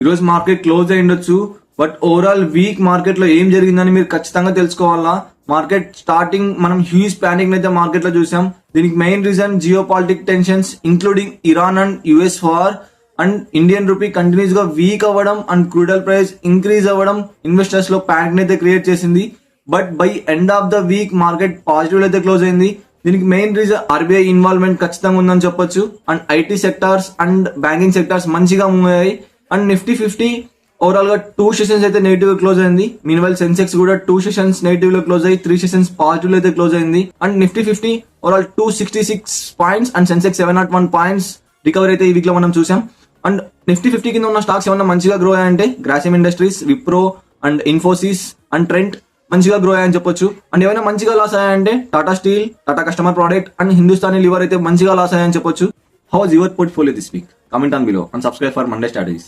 ఈరోజు market close అయి ఉండొచ్చు, బట్ ఓవరాల్ వీక్ మార్కెట్ లో ఏం జరిగిందని మీరు ఖచ్చితంగా తెలుసుకోవాలా. మార్కెట్ స్టార్టింగ్ మనం హ్యూజ్ ప్యానిక్ అయితే మార్కెట్ లో చూసాం. దీనికి main reason geopolitic tensions including Iran and US war and Indian rupee continuous గా వీక్ అవ్వడం అండ్ క్రూడల్ ప్రైస్ ఇంక్రీజ్ అవ్వడం ఇన్వెస్టర్స్ లో ప్యానిక్ అయితే క్రియేట్ చేసింది. But by end of the week market positive అయితే క్లోజ్ అయింది. దీనికి main reason RBI involvement ఖచ్చితంగా ఉందని చెప్పొచ్చు. And IT sectors and banking sectors మంచిగా మూవ్ అయ్యాయి. అండ్ నిఫ్టీ 50 ఓవరాల్ గా 2 సెషన్స్ అయితే నెగిటివ్ క్లోజ్ అయింది. మీన్వైల్ సెన్సెక్స్ కూడా 2 సెషన్స్ నెగిటివ్ లో క్లోజ్ అయ్యి 3 సెషన్స్ పాజిటివ్ అయితే క్లోజ్ అయింది. And Nifty 50 overall 266 points and Sensex 701 points recovery అయితే ఈ వీక్ లో మనం చూసాం. అండ్ నిఫ్టీ 50 కింద ఉన్న స్టాక్స్ ఏమన్నా మంచిగా గ్రో అయ్యాయంటే Grasim industries, Wipro and Infosys and Trent మంచిగా గ్రో అయ్యాయని చెప్పొచ్చు. అండ్ ఏమైనా మంచిగా లాస్ అయ్యాయంటే Tata steel, Tata customer product and Hindustani lever అయితే మంచిగా లాస్ అయ్యాయని చెప్పొచ్చు. How is your portfolio this week? Comment on below and subscribe for Monday Strategies.